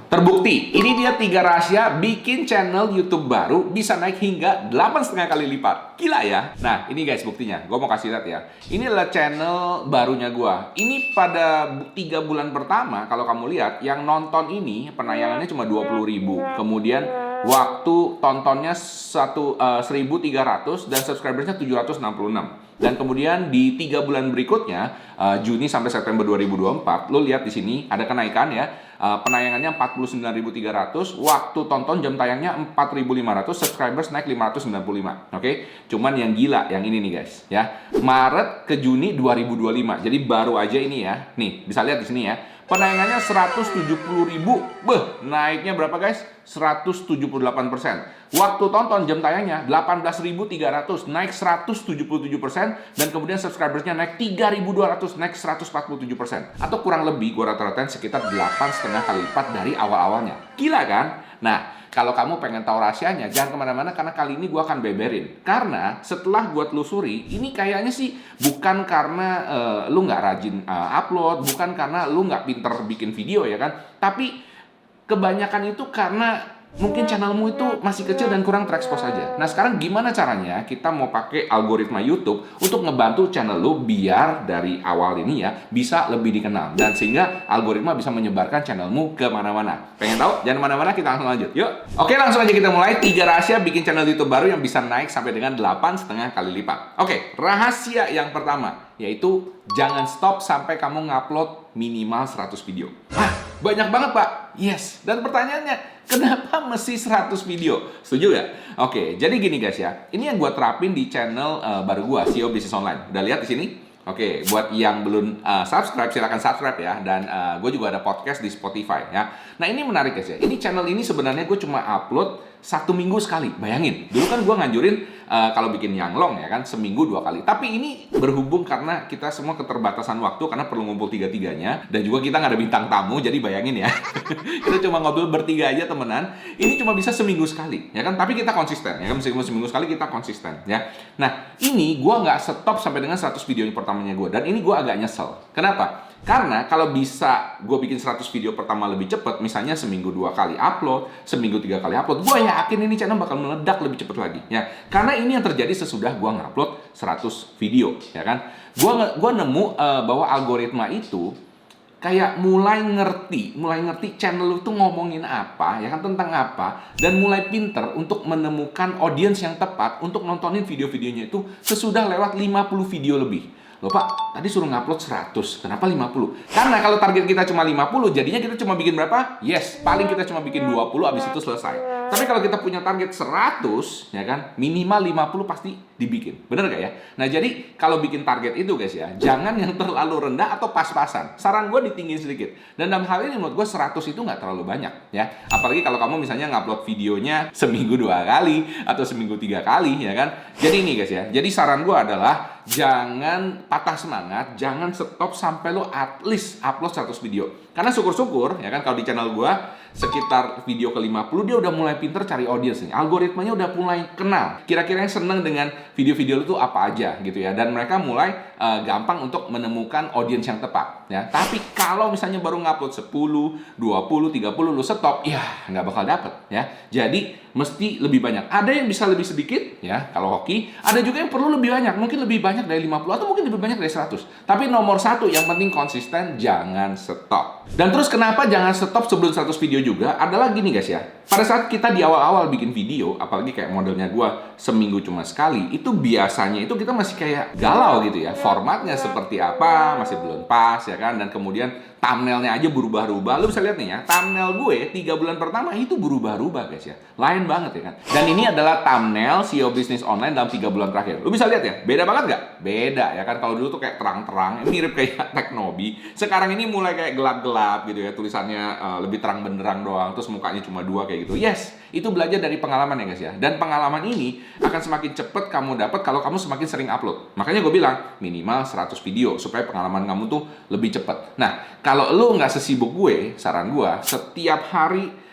Terbukti, ini dia 3 rahasia bikin channel YouTube baru bisa naik hingga 8,5 kali lipat. Gila ya? Nah, ini guys buktinya. Gue mau kasih lihat ya. Ini adalah channel barunya gue. Ini pada 3 bulan pertama, kalau kamu lihat, yang nonton ini penayangannya cuma 20.000. Kemudian waktu tontonnya 1.300 dan subscribersnya 766. Dan kemudian di 3 bulan berikutnya, Juni sampai September 2024, lo lihat di sini ada kenaikan ya. Penayangannya 49.300, waktu tonton jam tayangnya 4.500, subscribers naik 595. Oke? Cuman yang gila yang ini nih guys, ya. Maret ke Juni 2025. Jadi baru aja ini ya. Nih, bisa lihat di sini ya. Penayangannya 170.000. Naiknya berapa guys? 178%. Waktu tonton jam tayangnya 18.300, naik 177%. Dan kemudian subscribersnya naik 3.200, naik 147%. Atau kurang lebih gue rata-ratain sekitar 8,5 kali lipat dari awal-awalnya. Gila kan? Nah, kalau kamu pengen tahu rahasianya, jangan kemana-mana karena kali ini gue akan beberin. Karena setelah gue telusuri, ini kayaknya sih bukan karena lu nggak rajin upload, bukan karena lu nggak pinter bikin video ya kan. Tapi kebanyakan itu karena mungkin channelmu itu masih kecil dan kurang terekspos aja. Nah sekarang gimana caranya kita mau pakai algoritma YouTube untuk ngebantu channel lu biar dari awal ini ya bisa lebih dikenal. Dan sehingga algoritma bisa menyebarkan channelmu kemana-mana. Pengen tahu? Jangan kemana-mana, kita langsung lanjut. Yuk! Oke, langsung aja kita mulai. 3 rahasia bikin channel YouTube baru yang bisa naik sampai dengan 8,5 kali lipat. Oke, rahasia yang pertama yaitu jangan stop sampai kamu ngupload minimal 100 video. Hah? Banyak banget Pak? Yes. Dan pertanyaannya, kenapa mesti 100 video? Setuju gak? Oke, jadi gini guys ya. Ini yang gue terapin di channel baru gue, CEO Bisnis Online. Udah lihat di sini? Oke, buat yang belum subscribe, silakan subscribe ya. Dan gue juga ada podcast di Spotify ya. Nah ini menarik guys ya. Ini channel ini sebenarnya gue cuma upload 1 minggu sekali. Bayangin, dulu kan gue nganjurin kalau bikin yang long ya kan, seminggu 2 kali. Tapi ini berhubung karena kita semua keterbatasan waktu karena perlu ngumpul 3-3-nya. Dan juga kita nggak ada bintang tamu, jadi bayangin ya. Kita cuma ngobrol bertiga aja temenan. Ini cuma bisa seminggu sekali ya kan. Tapi kita konsisten ya kan, seminggu sekali kita konsisten ya. Nah ini gue nggak stop sampai dengan 100 video pertamanya gue. Dan ini gue agak nyesel. Kenapa? Karena kalau bisa gue bikin 100 video pertama lebih cepat, misalnya seminggu 2 kali upload, seminggu 3 kali upload, gue yakin ini channel bakal meledak lebih cepat lagi ya. Karena ini yang terjadi sesudah gue ngupload 100 video ya kan. Gue nemu bahwa algoritma itu kayak mulai ngerti channel lu tuh ngomongin apa ya kan, tentang apa, dan mulai pinter untuk menemukan audiens yang tepat untuk nontonin video-videonya itu sesudah lewat 50 video lebih. Loh Pak, tadi suruh ngupload 100, kenapa 50? Karena kalau target kita cuma 50, jadinya kita cuma bikin berapa? Yes, paling kita cuma bikin 20, abis itu selesai. Tapi kalau kita punya target 100, ya kan, minimal 50 pasti dibikin. Bener gak ya? Nah jadi, kalau bikin target itu guys ya, jangan yang terlalu rendah atau pas-pasan. Saran gue ditinggiin sedikit. Dan dalam hal ini menurut gue 100 itu nggak terlalu banyak ya. Apalagi kalau kamu misalnya ngupload videonya seminggu 2 kali, atau seminggu 3 kali, ya kan. Jadi ini guys ya, jadi saran gue adalah jangan patah semangat, jangan stop sampai lo at least upload 100 video. Karena syukur-syukur, ya kan, kalau di channel gua sekitar video ke-50 dia udah mulai pinter cari audiens nih. Algoritmanya udah mulai kenal. Kira-kira yang seneng dengan video-video itu apa aja gitu ya. Dan mereka mulai gampang untuk menemukan audiens yang tepat ya. Tapi kalau misalnya baru ngupload 10, 20, 30 lu stop, ya nggak bakal dapet ya. Jadi mesti lebih banyak. Ada yang bisa lebih sedikit ya kalau hoki, ada juga yang perlu lebih banyak. Mungkin lebih banyak dari 50 atau mungkin lebih banyak dari 100. Tapi nomor 1 yang penting konsisten, jangan stop. Dan terus kenapa jangan stop sebelum 100 video juga adalah gini guys ya. Pada saat kita di awal-awal bikin video, apalagi kayak modelnya gua seminggu cuma sekali, itu biasanya itu kita masih kayak galau gitu ya. Formatnya seperti apa, masih belum pas ya kan. Dan kemudian thumbnailnya aja berubah-ubah. Lu bisa lihat nih ya, thumbnail gue 3 bulan pertama itu berubah-ubah guys ya. Lain banget ya kan. Dan ini adalah thumbnail CEO Bisnis Online dalam 3 bulan terakhir. Lu bisa lihat ya, beda banget gak? Beda ya kan. Kalau dulu tuh kayak terang-terang, mirip kayak Teknobi. Sekarang ini mulai kayak gelap-gelap gitu ya. Tulisannya lebih terang benderang doang. Terus mukanya cuma 2 kayak gitu. Yes, itu belajar dari pengalaman ya guys ya. Dan pengalaman ini akan semakin cepet kamu dapat kalau kamu semakin sering upload. Makanya gue bilang minimal 100 video supaya pengalaman kamu tuh lebih cepet. Nah, kalau lu nggak sesibuk gue, saran gue, setiap hari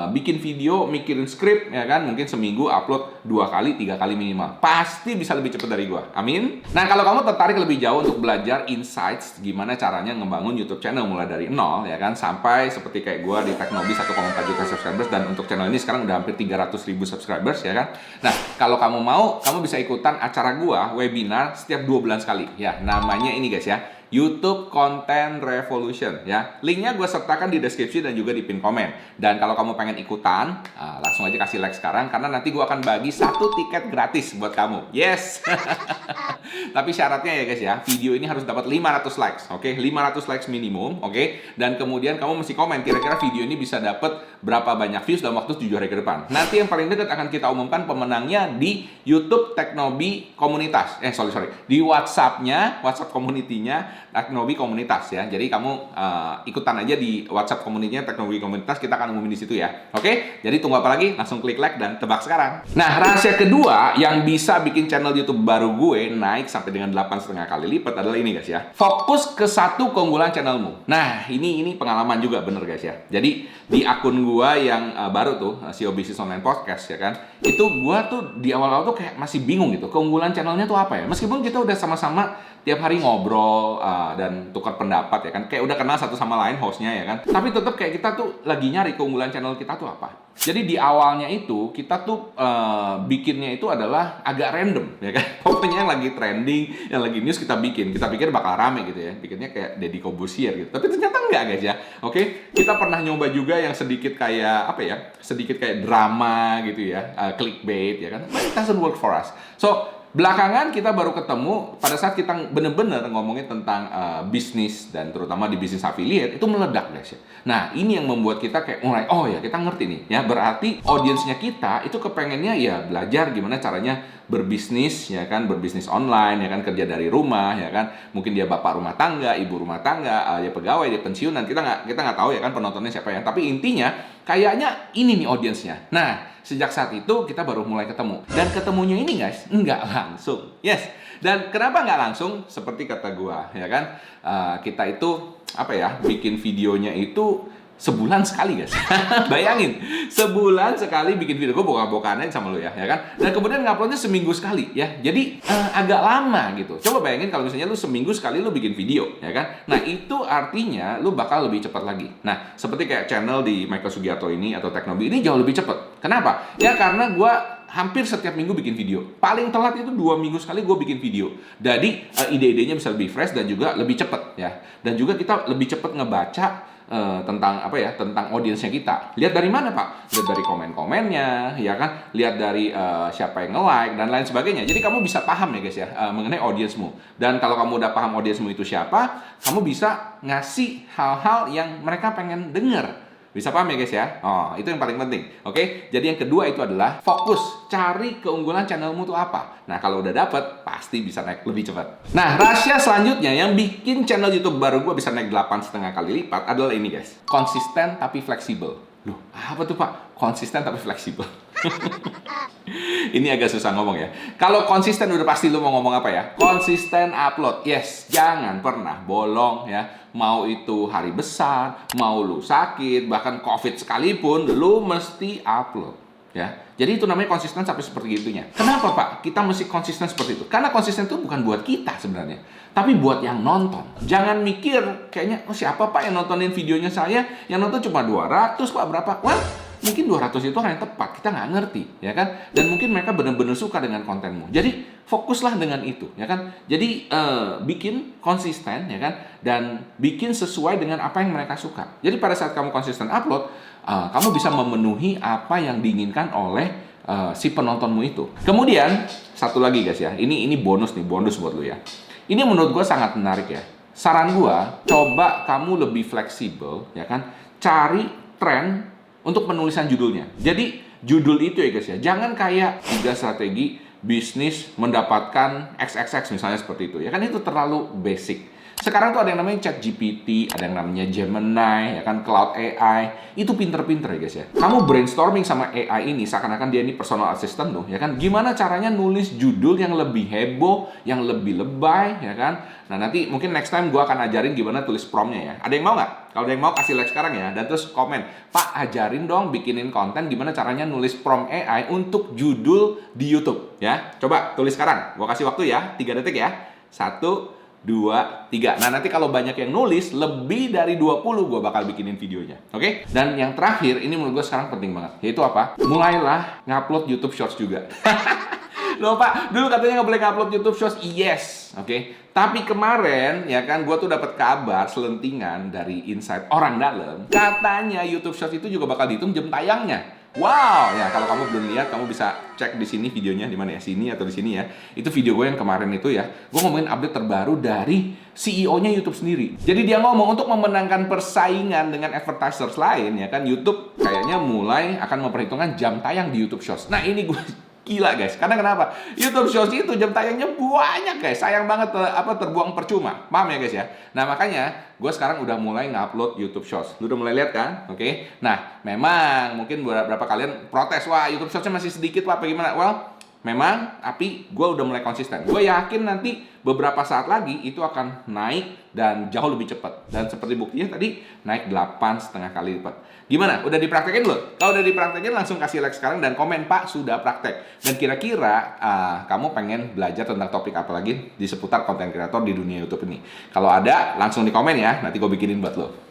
bikin video, mikirin skrip, ya kan, mungkin seminggu upload 2 kali, 3 kali minimal. Pasti bisa lebih cepat dari gua. Amin. Nah, kalau kamu tertarik lebih jauh untuk belajar insights gimana caranya ngebangun YouTube channel mulai dari nol, ya kan, sampai seperti kayak gua di Teknobi 1,4 juta subscribers, dan untuk channel ini sekarang udah hampir 300.000 subscribers, ya kan. Nah, kalau kamu mau, kamu bisa ikutan acara gua webinar setiap 2 bulan sekali. Ya, namanya ini guys ya, YouTube Content Revolution, ya. Linknya gue sertakan di deskripsi dan juga di pin komen. Dan kalau kamu pengen ikutan, langsung aja kasih like sekarang, karena nanti gue akan bagi 1 tiket gratis buat kamu. Yes! Tapi syaratnya ya guys ya, video ini harus dapat 500 likes, oke? 500 likes minimum, oke? Dan kemudian kamu mesti komen, kira-kira video ini bisa dapat berapa banyak views dalam waktu 7 hari ke depan. Nanti yang paling dekat akan kita umumkan pemenangnya di YouTube Teknobi Komunitas. Di WhatsApp-nya, WhatsApp community-nya Teknobi Komunitas ya. Jadi kamu ikutan aja di WhatsApp community-nya Teknobi Komunitas, kita akan umumin di situ ya. Oke? Jadi tunggu apa lagi? Langsung klik like dan tebak sekarang. Nah, rahasia kedua yang bisa bikin channel YouTube baru gue naik sampai dengan 8,5 kali lipat adalah ini guys ya. Fokus ke satu keunggulan channelmu. Nah, ini pengalaman juga bener guys ya. Jadi di akun gua yang baru tuh, SEO Business Online Podcast ya kan, itu gua tuh di awal-awal tuh kayak masih bingung gitu, keunggulan channelnya tuh apa ya. Meskipun kita udah sama-sama tiap hari ngobrol dan tukar pendapat ya kan, kayak udah kenal satu sama lain hostnya ya kan, tapi tetap kayak kita tuh lagi nyari keunggulan channel kita tuh apa. Jadi di awalnya itu kita tuh bikinnya itu adalah agak random ya kan. Pokoknya yang lagi trending, yang lagi news kita bikin. Kita pikir bakal rame gitu ya. Bikinnya kayak Deddy Corbuzier gitu. Tapi ternyata enggak guys ya. Oke, kita pernah nyoba juga yang sedikit kayak apa ya? Sedikit kayak drama gitu ya, clickbait ya kan. But it doesn't work for us. So belakangan kita baru ketemu pada saat kita bener-bener ngomongin tentang bisnis, dan terutama di bisnis affiliate itu meledak guys ya. Nah, ini yang membuat kita kayak mulai, oh ya kita ngerti nih ya, berarti audiensnya kita itu kepengennya ya belajar gimana caranya berbisnis ya kan, berbisnis online ya kan, kerja dari rumah ya kan, mungkin dia bapak rumah tangga, ibu rumah tangga, dia pegawai, dia pensiunan, kita nggak tahu ya kan penontonnya siapa ya, tapi intinya kayaknya ini nih audiensnya. Nah, sejak saat itu kita baru mulai ketemu, dan ketemunya ini guys nggak langsung, yes. Dan kenapa nggak langsung? Seperti kata gua ya kan, kita itu apa ya, bikin videonya itu sebulan sekali guys. Bayangin, sebulan sekali bikin video. Gue boka-bokaan aja sama lu ya kan. Dan kemudian nguploadnya seminggu sekali ya. Jadi agak lama gitu. Coba bayangin kalau misalnya lu seminggu sekali lu bikin video ya kan. Nah, itu artinya lu bakal lebih cepat lagi. Nah, seperti kayak channel di Michael Sugiarto ini atau Teknobi ini jauh lebih cepat. Kenapa? Ya karena gue hampir setiap minggu bikin video. Paling telat itu 2 minggu sekali gue bikin video. Jadi ide-idenya bisa lebih fresh dan juga lebih cepat ya. Dan juga kita lebih cepat ngebaca tentang apa ya, tentang audiensnya kita. Lihat dari mana Pak? Lihat dari komen-komennya ya kan, lihat dari siapa yang nge-like dan lain sebagainya. Jadi kamu bisa paham ya guys ya, mengenai audiensmu. Dan kalau kamu udah paham audiensmu itu siapa, kamu bisa ngasih hal-hal yang mereka pengen denger. Bisa paham ya guys ya? Oh, itu yang paling penting. Oke? Jadi yang kedua itu adalah fokus. Cari keunggulan channelmu tuh apa. Nah, kalau udah dapet, pasti bisa naik lebih cepat. Nah, rahasia selanjutnya yang bikin channel YouTube baru gue bisa naik 8,5 kali lipat adalah ini guys. Konsisten tapi fleksibel. Loh, apa tuh Pak? Konsisten tapi fleksibel. Ini agak susah ngomong ya. Kalau konsisten udah pasti lu mau ngomong apa ya? Konsisten upload. Yes, jangan pernah bolong ya. Mau itu hari besar, mau lu sakit, bahkan COVID sekalipun, lu mesti upload ya. Jadi itu namanya konsisten sampai seperti itunya. Kenapa Pak? Kita mesti konsisten seperti itu. Karena konsisten itu bukan buat kita sebenarnya, tapi buat yang nonton. Jangan mikir kayaknya, oh siapa Pak yang nontonin videonya saya? Yang nonton cuma 200 Pak, berapa? Wah, mungkin 200 itu hal yang tepat, kita nggak ngerti, ya kan? Dan mungkin mereka benar-benar suka dengan kontenmu. Jadi fokuslah dengan itu, ya kan? Jadi bikin konsisten, ya kan? Dan bikin sesuai dengan apa yang mereka suka. Jadi pada saat kamu konsisten upload, kamu bisa memenuhi apa yang diinginkan oleh si penontonmu itu. Kemudian satu lagi guys ya, ini bonus nih, bonus buat lu ya. Ini menurut gue sangat menarik ya. Saran gue, coba kamu lebih fleksibel, ya kan? Cari tren untuk penulisan judulnya. Jadi judul itu ya guys ya, jangan kayak 3 strategi bisnis mendapatkan XXX misalnya seperti itu. Ya kan itu terlalu basic. Sekarang tuh ada yang namanya ChatGPT, ada yang namanya Gemini, ya kan, Cloud AI. Itu pinter-pinter ya guys ya. Kamu brainstorming sama AI ini seakan-akan dia ini personal assistant loh, ya kan. Gimana caranya nulis judul yang lebih heboh, yang lebih lebay, ya kan. Nah nanti mungkin next time gue akan ajarin gimana tulis promptnya ya. Ada yang mau nggak? Kalau ada yang mau kasih like sekarang ya, dan terus komen, Pak ajarin dong bikinin konten gimana caranya nulis prompt AI untuk judul di YouTube ya. Coba tulis sekarang, gue kasih waktu ya, 3 detik ya. 1, 2, 3. Nah nanti kalau banyak yang nulis lebih dari 20 gue bakal bikinin videonya. Oke? Dan yang terakhir ini menurut gue sekarang penting banget. Yaitu apa? Mulailah ngupload YouTube Shorts juga. Loh Pak, dulu katanya nggak boleh ngupload YouTube Shorts. Yes, oke. Tapi kemarin ya kan gue tuh dapat kabar selentingan dari insight orang dalam. Katanya YouTube Shorts itu juga bakal dihitung jam tayangnya. Wow, ya kalau kamu belum lihat, kamu bisa cek di sini videonya, di mana ya, sini atau di sini ya. Itu video gue yang kemarin itu ya. Gue ngomongin update terbaru dari CEO-nya YouTube sendiri. Jadi dia ngomong untuk memenangkan persaingan dengan advertisers lain ya kan, YouTube kayaknya mulai akan memperhitungkan jam tayang di YouTube Shorts. Nah ini gue gila guys, karena kenapa? YouTube Shorts itu jam tayangnya banyak guys, sayang banget terbuang percuma, paham ya guys ya? Nah makanya gue sekarang udah mulai ngupload YouTube Shorts. Lu udah mulai lihat kan? Oke. Nah memang mungkin beberapa kalian protes, wah YouTube Shorts-nya masih sedikit pak, bagaimana? Well, memang, tapi gue udah mulai konsisten. Gue yakin nanti beberapa saat lagi itu akan naik dan jauh lebih cepat. Dan seperti buktinya tadi naik 8,5 kali lipat. Gimana? Udah dipraktekin belum? Kalau udah dipraktekin langsung kasih like sekarang dan komen Pak sudah praktek. Dan kira-kira kamu pengen belajar tentang topik apa lagi di seputar konten kreator di dunia YouTube ini? Kalau ada langsung di komen ya. Nanti gue bikinin buat lo.